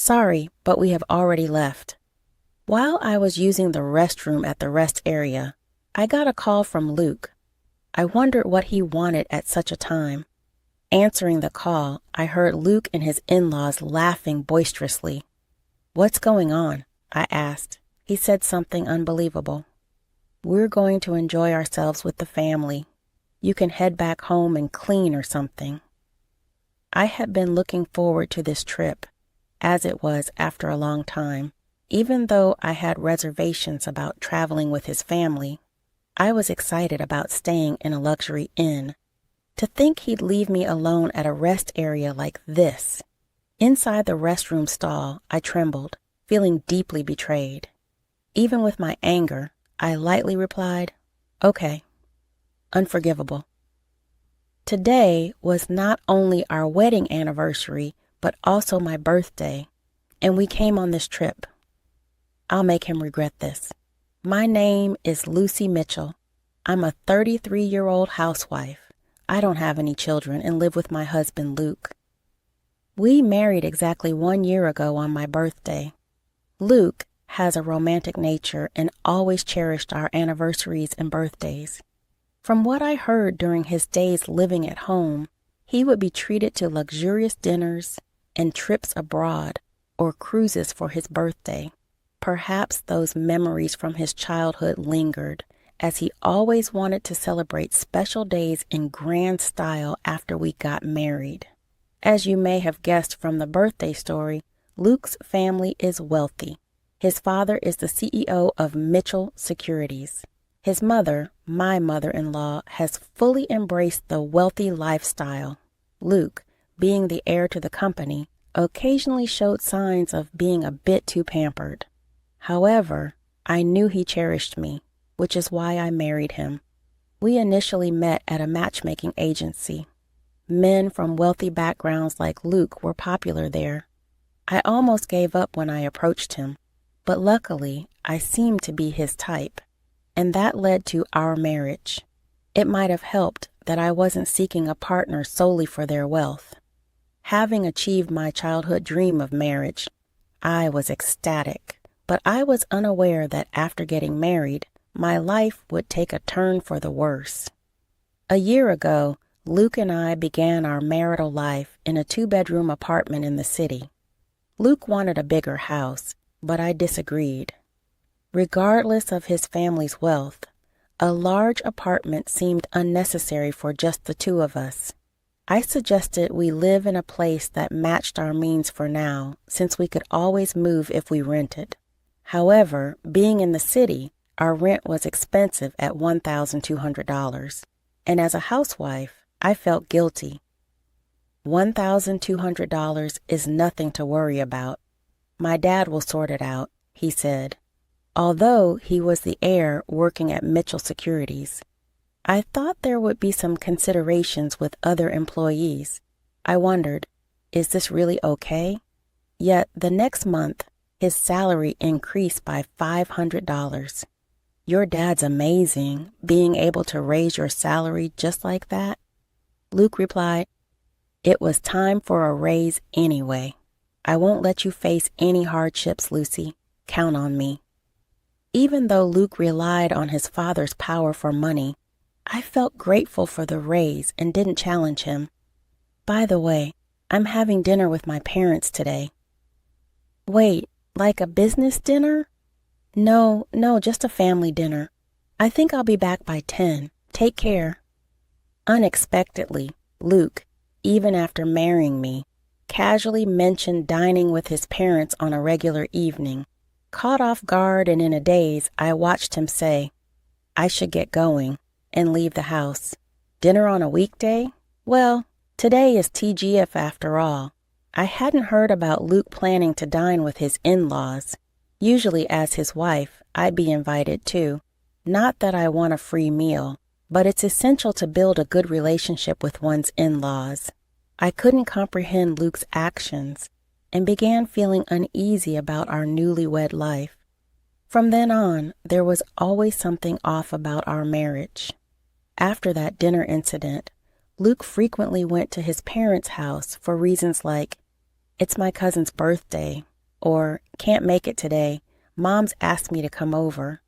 Sorry, but we have already left. While I was using the restroom at the rest area, I got a call from Luke. I wondered what he wanted at such a time. Answering the call, I heard Luke and his in-laws laughing boisterously. "What's going on?" I asked. He said something unbelievable. "We're going to enjoy ourselves with the family. You can head back home and clean or something." I had been looking forward to this trip, as it was after a long time. Even though I had reservations about traveling with his family, I was excited about staying in a luxury inn. To think he'd leave me alone at a rest area like this. Inside the restroom stall, I trembled, feeling deeply betrayed. Even with my anger, I lightly replied, "Okay." Unforgivable. Today was not only our wedding anniversary, but also my birthday, and we came on this trip. I'll make him regret this. My name is Lucy Mitchell. I'm a 33-year-old housewife. I don't have any children and live with my husband, Luke. We married exactly 1 year ago on my birthday. Luke has a romantic nature and always cherished our anniversaries and birthdays. From what I heard during his days living at home, he would be treated to luxurious dinners and trips abroad or cruises for his birthday. Perhaps those memories from his childhood lingered, as he always wanted to celebrate special days in grand style after we got married. As you may have guessed from the birthday story, Luke's family is wealthy. His father is the CEO of Mitchell Securities. His mother, my mother-in-law, has fully embraced the wealthy lifestyle. Luke, being the heir to the company, occasionally showed signs of being a bit too pampered. However, I knew he cherished me, which is why I married him. We initially met at a matchmaking agency. Men from wealthy backgrounds like Luke were popular there. I almost gave up when I approached him, but luckily I seemed to be his type, and that led to our marriage. It might have helped that I wasn't seeking a partner solely for their wealth. Having achieved my childhood dream of marriage, I was ecstatic. But I was unaware that after getting married, my life would take a turn for the worse. A year ago, Luke and I began our marital life in a 2-bedroom apartment in the city. Luke wanted a bigger house, but I disagreed. Regardless of his family's wealth, a large apartment seemed unnecessary for just the two of us. I suggested we live in a place that matched our means for now, since we could always move if we rented. However, being in the city, our rent was expensive at $1,200, and as a housewife, I felt guilty. $1,200 is nothing to worry about. My dad will sort it out, he said, although he was the heir working at Mitchell Securities. I thought there would be some considerations with other employees. I wondered, is this really okay? Yet the next month, his salary increased by $500. Your dad's amazing, being able to raise your salary just like that. Luke replied, "It was time for a raise anyway. I won't let you face any hardships, Lucy. Count on me." Even though Luke relied on his father's power for money, I felt grateful for the raise and didn't challenge him. "By the way, I'm having dinner with my parents today." "Wait, like a business dinner?" No, just a family dinner. I think I'll be back by 10. Take care." Unexpectedly, Luke, even after marrying me, casually mentioned dining with his parents on a regular evening. Caught off guard and in a daze, I watched him say, "I should get going," and leave the house. Dinner on a weekday? Well, today is TGF after all. I hadn't heard about Luke planning to dine with his in-laws. Usually as his wife, I'd be invited too. Not that I want a free meal, but it's essential to build a good relationship with one's in-laws. I couldn't comprehend Luke's actions and began feeling uneasy about our newlywed life. From then on, there was always something off about our marriage. After that dinner incident, Luke frequently went to his parents' house for reasons like, "It's my cousin's birthday," Or, can't make it today. Mom's asked me to come over.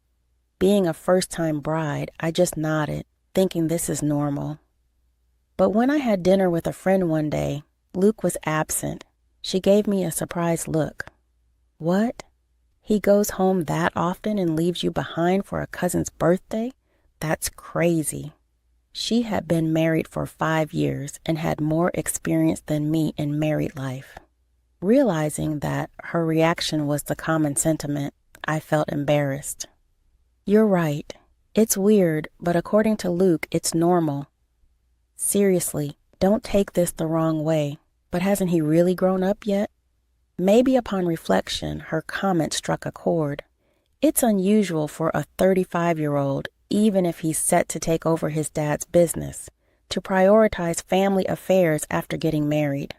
Being a first-time bride, I just nodded, thinking this is normal. But when I had dinner with a friend one day, Luke was absent. She gave me a surprised look. What? He goes home that often and leaves you behind for a cousin's birthday? That's crazy. She had been married for 5 years and had more experience than me in married life. Realizing that her reaction was the common sentiment, I felt embarrassed. You're right. It's weird, but according to Luke, it's normal. Seriously, don't take this the wrong way, but hasn't he really grown up yet? Maybe upon reflection, her comment struck a chord. It's unusual for a 35-year-old, even if he's set to take over his dad's business, to prioritize family affairs after getting married.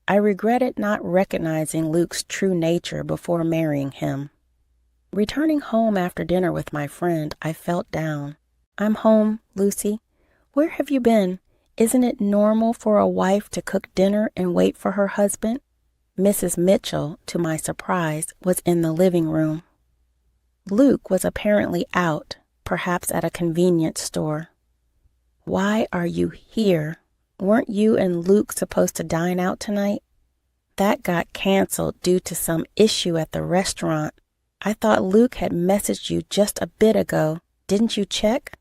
I regretted not recognizing Luke's true nature before marrying him. Returning home after dinner with my friend, I felt down. I'm home, Lucy. Where have you been? Isn't it normal for a wife to cook dinner and wait for her husband? Mrs. Mitchell, to my surprise, was in the living room. Luke was apparently out, perhaps at a convenience store. Why are you here? Weren't you and Luke supposed to dine out tonight? That got canceled due to some issue at the restaurant. I thought Luke had messaged you just a bit ago. Didn't you check?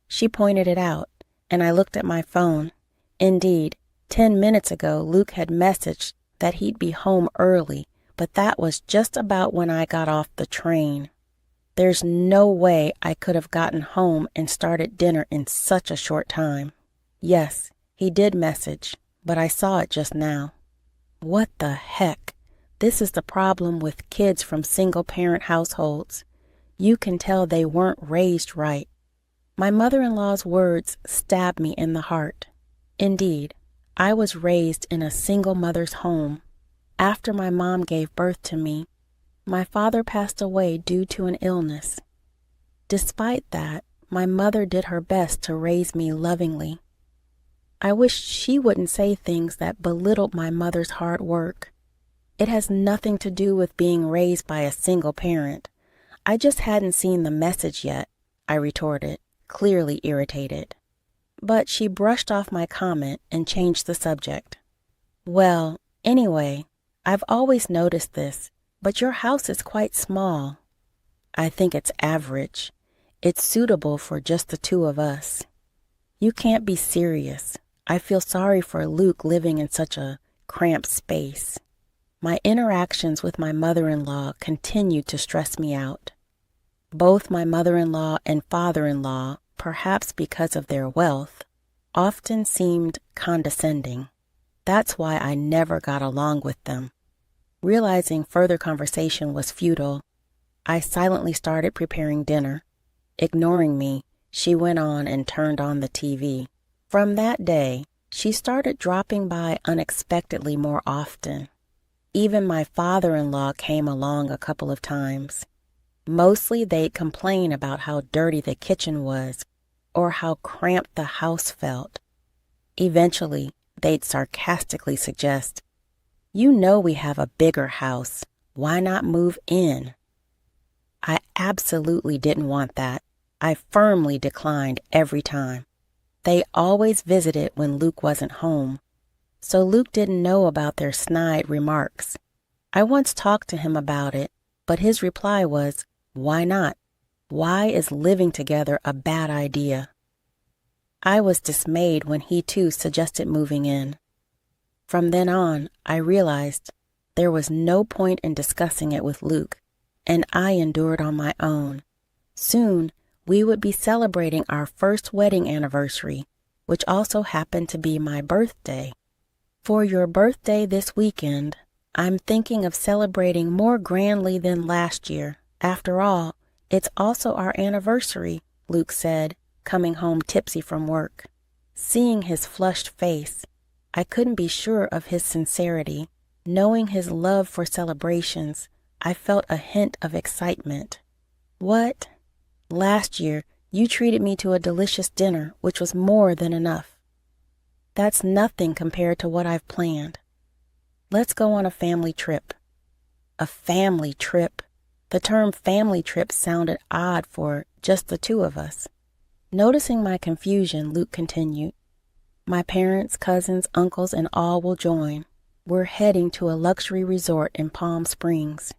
She pointed it out, and I looked at my phone. Indeed, 10 minutes ago, Luke had messaged that he'd be home early, but that was just about when I got off the train. There's no way I could have gotten home and started dinner in such a short time. Yes, he did message, but I saw it just now. What the heck? This is the problem with kids from single-parent households. You can tell they weren't raised right. My mother-in-law's words stabbed me in the heart. Indeed, I was raised in a single mother's home. After my mom gave birth to me, my father passed away due to an illness. Despite that, my mother did her best to raise me lovingly. I wish she wouldn't say things that belittled my mother's hard work. It has nothing to do with being raised by a single parent. I just hadn't seen the message yet, I retorted, clearly irritated. But she brushed off my comment and changed the subject. Well, anyway, I've always noticed this, but your house is quite small. I think it's average. It's suitable for just the two of us. You can't be serious. I feel sorry for Luke living in such a cramped space. My interactions with my mother-in-law continued to stress me out. Both my mother-in-law and father-in-law, perhaps because of their wealth, often seemed condescending. That's why I never got along with them. Realizing further conversation was futile, I silently started preparing dinner. Ignoring me, she went on and turned on the TV. From that day, she started dropping by unexpectedly more often. Even my father-in-law came along a couple of times. Mostly they'd complain about how dirty the kitchen was or how cramped the house felt. Eventually, they'd sarcastically suggest, "You know we have a bigger house. Why not move in?" I absolutely didn't want that. I firmly declined every time. They always visited when Luke wasn't home, so Luke didn't know about their snide remarks. I once talked to him about it, but his reply was, "Why not? Why is living together a bad idea?" I was dismayed when he too suggested moving in. From then on, I realized there was no point in discussing it with Luke, and I endured on my own. Soon, we would be celebrating our first wedding anniversary, which also happened to be my birthday. For your birthday this weekend, I'm thinking of celebrating more grandly than last year. After all, it's also our anniversary, Luke said, coming home tipsy from work. Seeing his flushed face, I couldn't be sure of his sincerity. Knowing his love for celebrations, I felt a hint of excitement. What? Last year, you treated me to a delicious dinner, which was more than enough. That's nothing compared to what I've planned. Let's go on a family trip. A family trip. The term family trip sounded odd for just the two of us. Noticing my confusion, Luke continued, "My parents, cousins, uncles, and all will join. We're heading to a luxury resort in Palm Springs."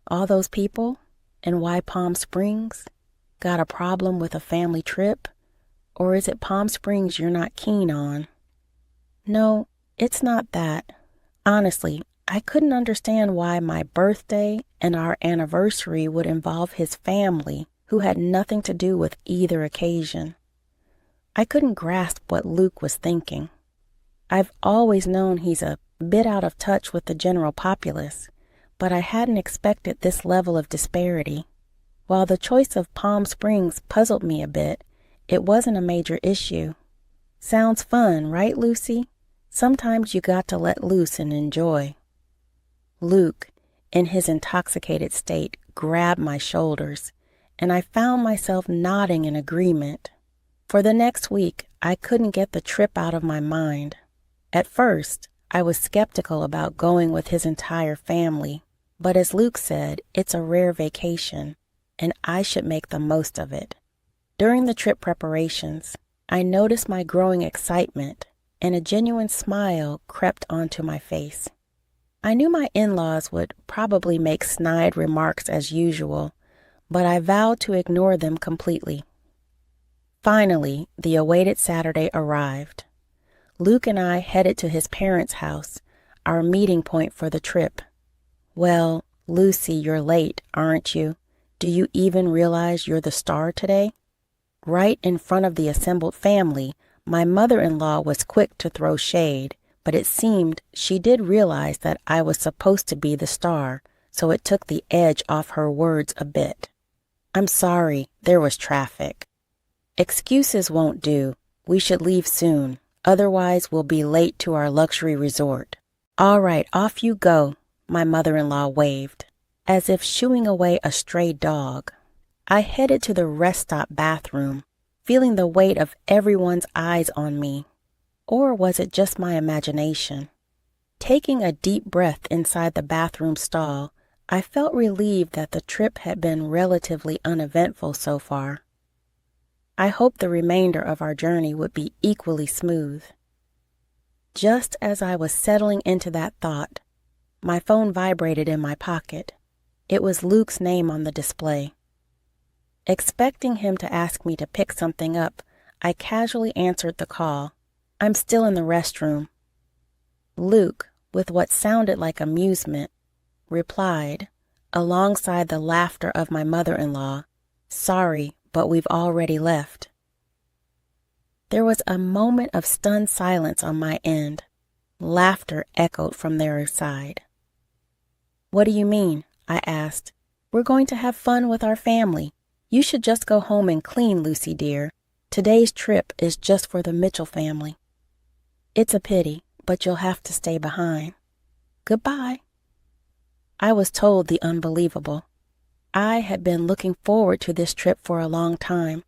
All those people? And why Palm Springs? Got a problem with a family trip? Or is it Palm Springs you're not keen on? No, it's not that. Honestly, I couldn't understand why my birthday and our anniversary would involve his family, who had nothing to do with either occasion. I couldn't grasp what Luke was thinking. I've always known he's a bit out of touch with the general populace, but I hadn't expected this level of disparity. While the choice of Palm Springs puzzled me a bit, it wasn't a major issue. Sounds fun, right, Lucy? Sometimes you got to let loose and enjoy. Luke, in his intoxicated state, grabbed my shoulders, and I found myself nodding in agreement. For the next week, I couldn't get the trip out of my mind. At first, I was skeptical about going with his entire family, but as Luke said, it's a rare vacation, and I should make the most of it. During the trip preparations, I noticed my growing excitement, and a genuine smile crept onto my face. I knew my in-laws would probably make snide remarks as usual, but I vowed to ignore them completely. Finally, the awaited Saturday arrived. Luke and I headed to his parents' house, our meeting point for the trip. "Well, Lucy, you're late, aren't you? Do you even realize you're the star today?" Right in front of the assembled family, my mother-in-law was quick to throw shade, but it seemed she did realize that I was supposed to be the star, so it took the edge off her words a bit. "I'm sorry, there was traffic." "Excuses won't do. We should leave soon. Otherwise, we'll be late to our luxury resort." "All right, off you go," my mother-in-law waved, as if shooing away a stray dog. I headed to the rest stop bathroom, feeling the weight of everyone's eyes on me. Or was it just my imagination? Taking a deep breath inside the bathroom stall, I felt relieved that the trip had been relatively uneventful so far. I hoped the remainder of our journey would be equally smooth. Just as I was settling into that thought, my phone vibrated in my pocket. It was Luke's name on the display. Expecting him to ask me to pick something up, I casually answered the call. "I'm still in the restroom." Luke, with what sounded like amusement, replied, alongside the laughter of my mother-in-law, "Sorry, but we've already left." There was a moment of stunned silence on my end. Laughter echoed from their side. "What do you mean?" I asked. "We're going to have fun with our family. You should just go home and clean, Lucy dear. Today's trip is just for the Mitchell family." "It's a pity, but you'll have to stay behind." "Goodbye." I was told the unbelievable. I had been looking forward to this trip for a long time.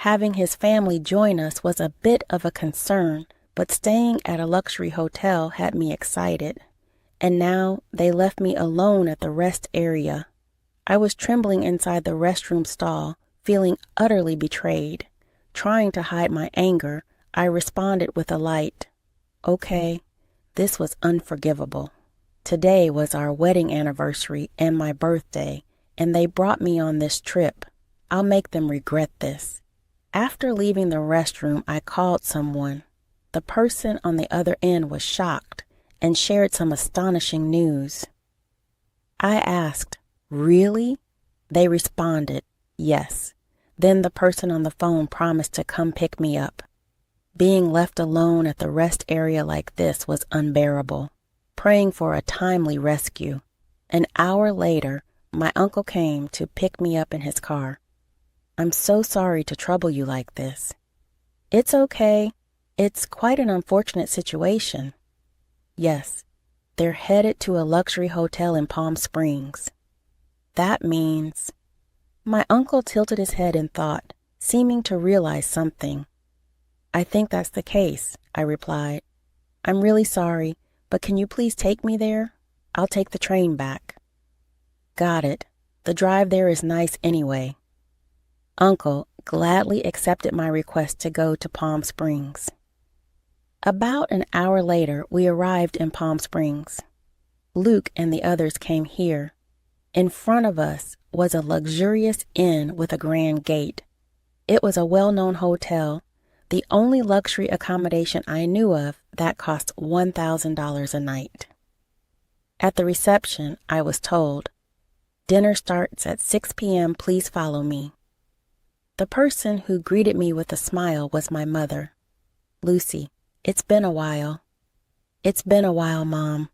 Having his family join us was a bit of a concern, but staying at a luxury hotel had me excited. And now they left me alone at the rest area. I was trembling inside the restroom stall, feeling utterly betrayed. Trying to hide my anger, I responded with a light, "Okay." This was unforgivable. Today was our wedding anniversary and my birthday, and they brought me on this trip. I'll make them regret this. After leaving the restroom, I called someone. The person on the other end was shocked and shared some astonishing news. I asked, "Really?" They responded, "Yes." Then the person on the phone promised to come pick me up. Being left alone at the rest area like this was unbearable. Praying for a timely rescue. An hour later, my uncle came to pick me up in his car. "I'm so sorry to trouble you like this." "It's okay. It's quite an unfortunate situation." "Yes, they're headed to a luxury hotel in Palm Springs." "That means—" My uncle tilted his head in thought, seeming to realize something. "I think that's the case," I replied. "I'm really sorry, but can you please take me there?" I'll take the train back. Got it. The drive there is nice anyway. Uncle gladly accepted my request to go to Palm Springs. About an hour later, we arrived in Palm Springs. Luke and the others came here. In front of us was a luxurious inn with a grand gate. It was a well-known hotel, the only luxury accommodation I knew of that cost $1,000 a night. At the reception, I was told, "Dinner starts at 6 p.m. Please follow me." The person who greeted me with a smile was my mother. "Lucy, it's been a while." "It's been a while, Mom."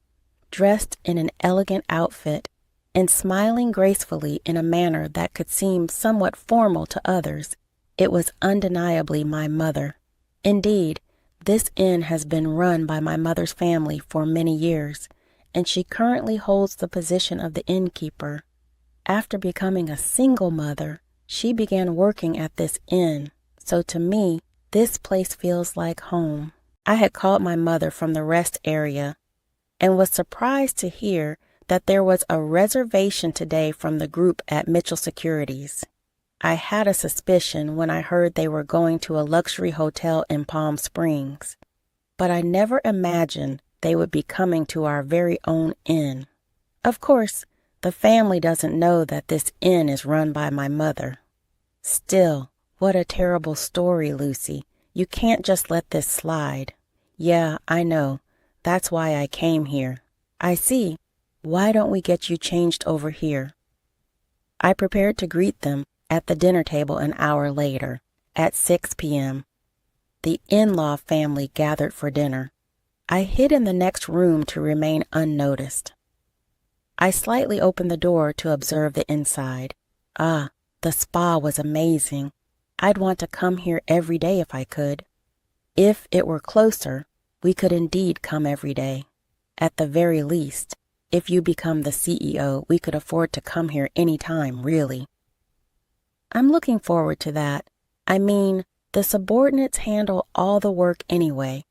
Dressed in an elegant outfit and smiling gracefully in a manner that could seem somewhat formal to others, it was undeniably my mother. Indeed, this inn has been run by my mother's family for many years, and she currently holds the position of the innkeeper. After becoming a single mother, she began working at this inn, so to me, this place feels like home. I had called my mother from the rest area and was surprised to hear that there was a reservation today from the group at Mitchell Securities. I had a suspicion when I heard they were going to a luxury hotel in Palm Springs, but I never imagined they would be coming to our very own inn. Of course, the family doesn't know that this inn is run by my mother. Still, what a terrible story, Lucy. You can't just let this slide. Yeah, I know. That's why I came here. I see. Why don't we get you changed over here? I prepared to greet them at the dinner table an hour later, at 6 p.m. The in-law family gathered for dinner. I hid in the next room to remain unnoticed. I slightly opened the door to observe the inside. Ah, the spa was amazing. I'd want to come here every day if I could. If it were closer, we could indeed come every day. At the very least, if you become the CEO, we could afford to come here any time, really. I'm looking forward to that. I mean, the subordinates handle all the work anyway.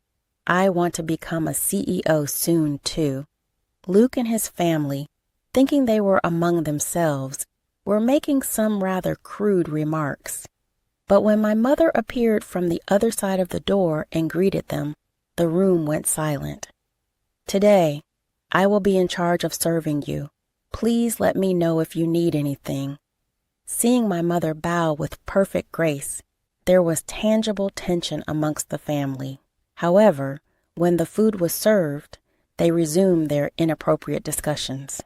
I want to become a CEO soon, too. Luke and his family, thinking they were among themselves, were making some rather crude remarks. But when my mother appeared from the other side of the door and greeted them, the room went silent. "Today, I will be in charge of serving you. Please let me know if you need anything." Seeing my mother bow with perfect grace, there was tangible tension amongst the family. However, when the food was served, they resumed their inappropriate discussions.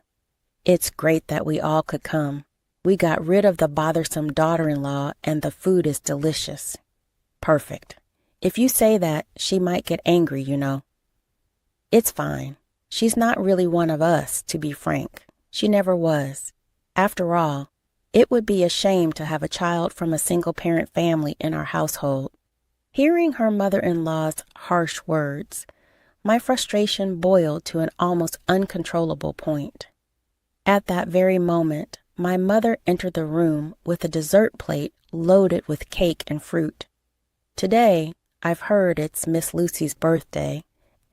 "It's great that we all could come. We got rid of the bothersome daughter-in-law and the food is delicious." "Perfect. If you say that, she might get angry, you know." "It's fine. She's not really one of us, to be frank. She never was. After all, it would be a shame to have a child from a single-parent family in our household." Hearing her mother-in-law's harsh words, my frustration boiled to an almost uncontrollable point. At that very moment, my mother entered the room with a dessert plate loaded with cake and fruit. Today, I've heard it's Miss Lucy's birthday,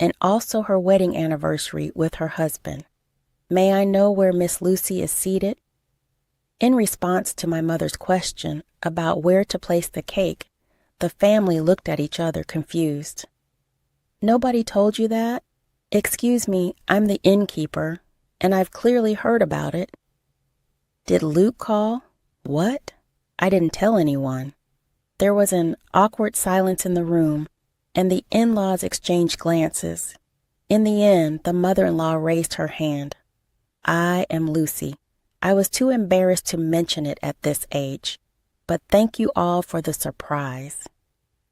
and also her wedding anniversary with her husband. May I know where Miss Lucy is seated? In response to my mother's question about where to place the cake, the family looked at each other confused. "Nobody told you that? Excuse me, I'm the innkeeper, and I've clearly heard about it." "Did Luke call? What? I didn't tell anyone." There was an awkward silence in the room, and the in-laws exchanged glances. In the end, the mother-in-law raised her hand. "I am Lucy. I was too embarrassed to mention it at this age, but thank you all for the surprise."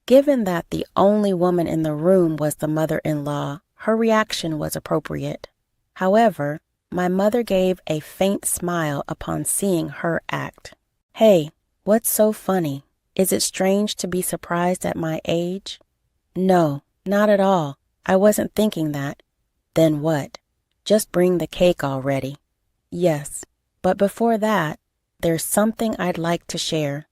Given that the only woman in the room was the mother-in-law, her reaction was appropriate. However, my mother gave a faint smile upon seeing her act. "Hey, what's so funny? Is it strange to be surprised at my age?" "No, not at all. I wasn't thinking that." "Then what? Just bring the cake already." "Yes, but before that, there's something I'd like to share."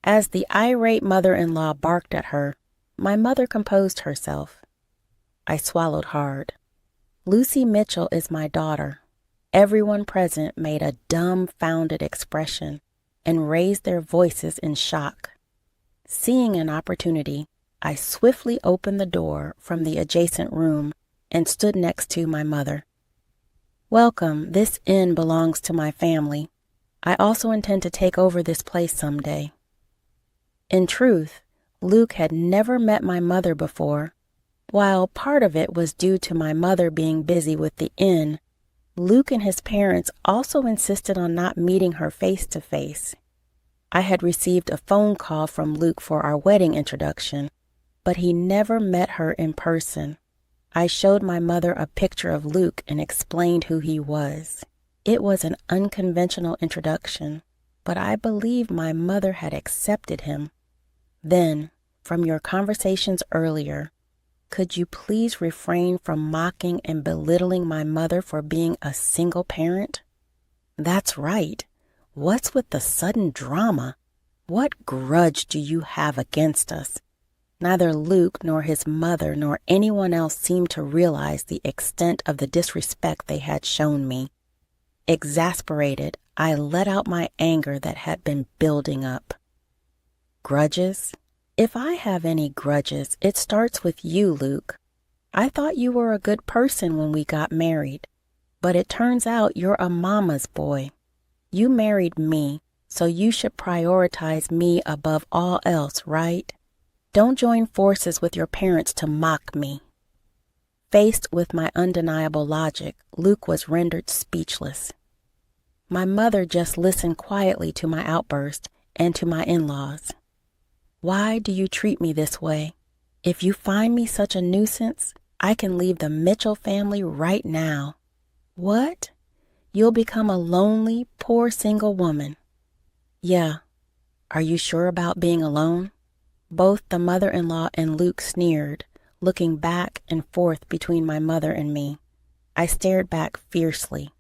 As the irate mother-in-law barked at her, my mother composed herself. I swallowed hard. Lucy Mitchell is my daughter. Everyone present made a dumbfounded expression and raised their voices in shock. Seeing an opportunity, I swiftly opened the door from the adjacent room and stood next to my mother. Welcome, this inn belongs to my family. I also intend to take over this place someday. In truth, Luke had never met my mother before. While part of it was due to my mother being busy with the inn, Luke and his parents also insisted on not meeting her face to face. I had received a phone call from Luke for our wedding introduction, but he never met her in person. I showed my mother a picture of Luke and explained who he was. It was an unconventional introduction, but I believe my mother had accepted him. Then, from your conversations earlier, could you please refrain from mocking and belittling my mother for being a single parent? That's right. What's with the sudden drama? What grudge do you have against us? Neither Luke nor his mother nor anyone else seemed to realize the extent of the disrespect they had shown me. Exasperated, I let out my anger that had been building up. Grudges? If I have any grudges, it starts with you, Luke. I thought you were a good person when we got married, but it turns out you're a mama's boy. You married me, so you should prioritize me above all else, right? Don't join forces with your parents to mock me. Faced with my undeniable logic, Luke was rendered speechless. My mother just listened quietly to my outburst and to my in-laws. Why do you treat me this way? If you find me such a nuisance, I can leave the Mitchell family right now. What? You'll become a lonely, poor single woman. Yeah. Are you sure about being alone? Both the mother-in-law and Luke sneered, looking back and forth between my mother and me. I stared back fiercely.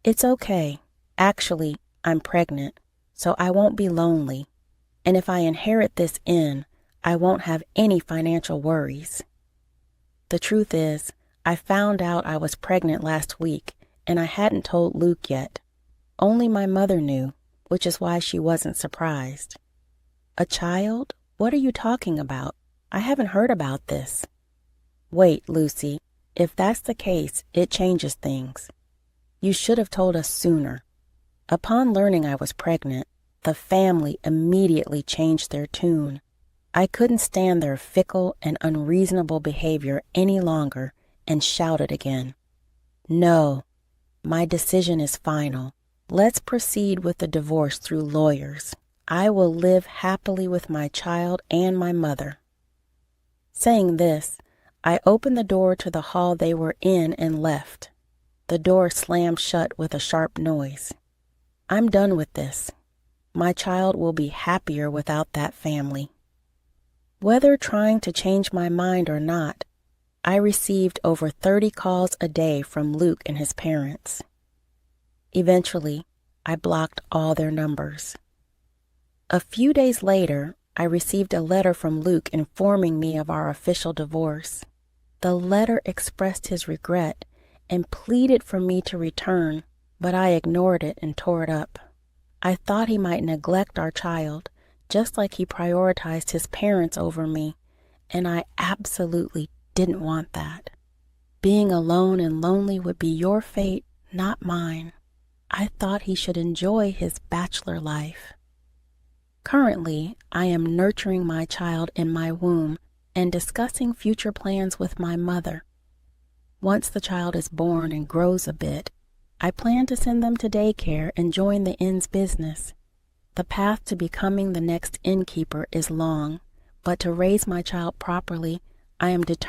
It's okay. Actually, I'm pregnant, so I won't be lonely. And if I inherit this inn, I won't have any financial worries. The truth is, I found out I was pregnant last week, and I hadn't told Luke yet. Only my mother knew, which is why she wasn't surprised. A child? What are you talking about? I haven't heard about this. Wait, Lucy. If that's the case, it changes things. You should have told us sooner. Upon learning I was pregnant, the family immediately changed their tune. I couldn't stand their fickle and unreasonable behavior any longer and shouted again. No, my decision is final. Let's proceed with the divorce through lawyers. I will live happily with my child and my mother. Saying this, I opened the door to the hall they were in and left. The door slammed shut with a sharp noise. I'm done with this. My child will be happier without that family. Whether trying to change my mind or not, I received over 30 calls a day from Luke and his parents. Eventually, I blocked all their numbers. A few days later, I received a letter from Luke informing me of our official divorce. The letter expressed his regret and pleaded for me to return, but I ignored it and tore it up. I thought he might neglect our child, just like he prioritized his parents over me, and I absolutely didn't want that. Being alone and lonely would be your fate, not mine. I thought he should enjoy his bachelor life. Currently, I am nurturing my child in my womb and discussing future plans with my mother. Once the child is born and grows a bit, I plan to send them to daycare and join the inn's business. The path to becoming the next innkeeper is long, but to raise my child properly, I am determined